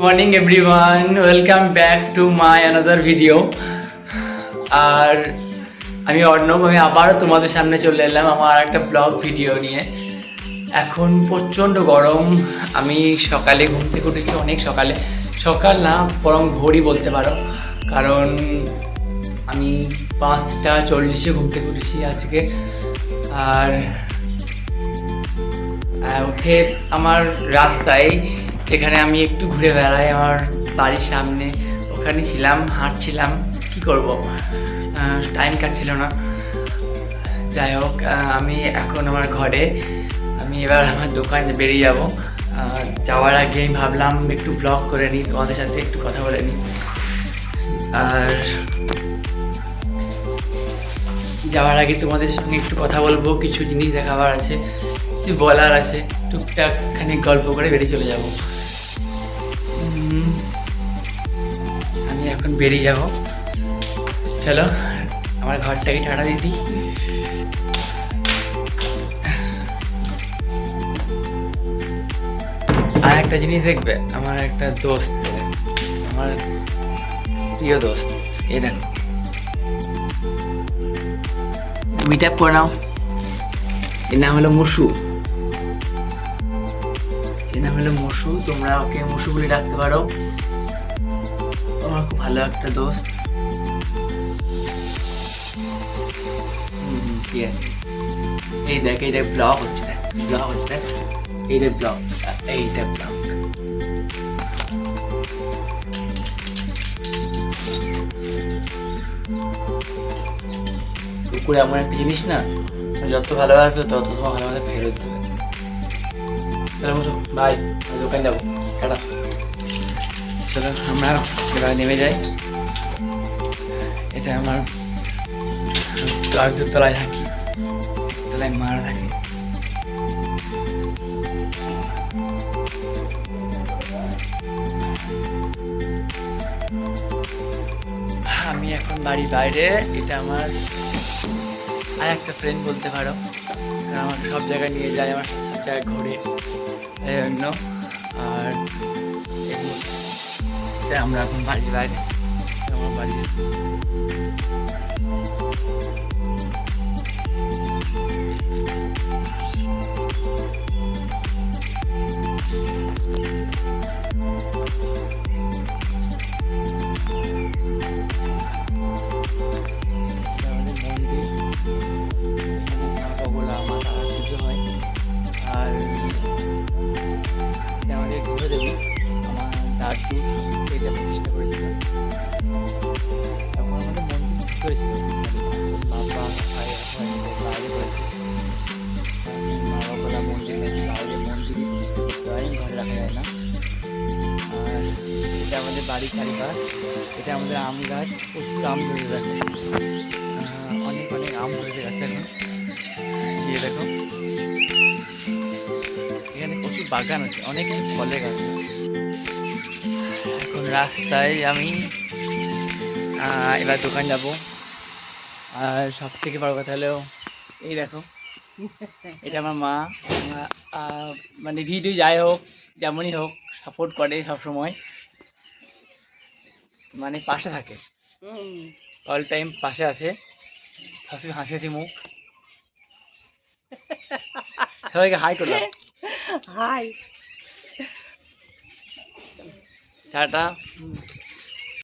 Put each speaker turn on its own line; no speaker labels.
Morning everyone, welcome back to my another video. আর আমি অর্ণব, আমি আবারও তোমাদের সামনে চলে এলাম আমার একটা ব্লগ ভিডিও নিয়ে। এখন প্রচণ্ড গরম। আমি সকালে ঘুম থেকে উঠেছি, অনেক সকালে, সকাল না বরং ভোরই বলতে পারো, কারণ আমি 5:40 ঘুম থেকে উঠেছি আজকে। আর উঠে আমার রাস্তায়, যেখানে আমি একটু ঘুরে বেড়াই, আমার বাড়ির সামনে, ওখানে ছিলাম, হাঁটছিলাম, কি করব, টাইম কাটছিল না। যাই হোক, আমি এখন আমার ঘরে, আমি এবার আমার দোকানে বেরিয়ে যাব। যাওয়ার আগে আমি ভাবলাম একটু ব্লগ করে নিই, তোমাদের সাথে একটু কথা বলে নিই। আর যাওয়ার আগে তোমাদের সঙ্গে একটু কথা বলবো, কিছু জিনিস দেখাবার আছে, কিছু বলার আছে, টুকটাক খানিক গল্প করে বেরিয়ে চলে যাব। আমি এখন বেরিয়ে যাব, চলো আমার ঘরটাকে ঠাড়া দিতি। আর একটা জিনিস দেখবে, আমার একটা দোস্ত, আমার প্রিয় দোস্ত, এই দেখো, মিট আপ করে নাও। এর নাম হলো মুসু, এর নাম হলো মুসু, তোমরা ওকে মুসু বলে ডাকতে পারো। আমার খুব ভালো একটা দোস্ত। ঠিক আছে, এই দেখ, এই দেখ ব্লগ হচ্ছে, ব্লগ হচ্ছে, এই দেখ ব্লগ, এইটা ব্লগ। কুকুর এমন একটা জিনিস না, যত ভালোবাসবে তত তোমার ভালোবাসা ফেরত দেবে। চলো মতো ভাই, আমি দোকান যাবো, টাটা। চলো আমরা এবার নেমে যাই। এটা আমার তলায় থাকি, তলায় মারা থাকে। আমি এখন বাড়ির বাইরে, এটা আমার আর একটা ফ্রেন্ড বলতে পারো, কারণ আমাকে সব জায়গায় নিয়ে যায়, আমার সব জায়গায় ঘোরে, এই জন্য। আর আমরা এখন বাড়ির বাইরে, আমার বাড়ির আর আমাদের ঘুরে দেবী, আমার দাদু এটা প্রতিষ্ঠা করেছিল। তখন আমাদের মন্দির করেছিল, বাবা ভাই বাইরে করেছে, মা বাবারা মন্দির নাকি বাইরে, মন্দিরই প্রতিষ্ঠা করতে হয়, ঘরে রাখা যায় না। আর এটা আমাদের বাড়ির চারিপাশ, এটা আমাদের আম গাছ, প্রচুর আম ধরে রাখে, অনেক অনেক আম ধরেছে গাছে এখন। গিয়ে দেখো, এখানে প্রচুর বাগান আছে, অনেক কিছু ফলের গাছ। এখন রাস্তায় আমি এবার দোকান যাব। আর সব থেকে বড় কথা হলো, এই দেখো, এটা আমার মা। মানে ভিডিও যাই হোক, যেমনই হোক, সাপোর্ট করে সব সময়, মানে পাশে থাকে, অল টাইম পাশে আসে, হাসি হাসি হাসি মুখ। সবাইকে হাই করে দাও,
হাই,
টাটা,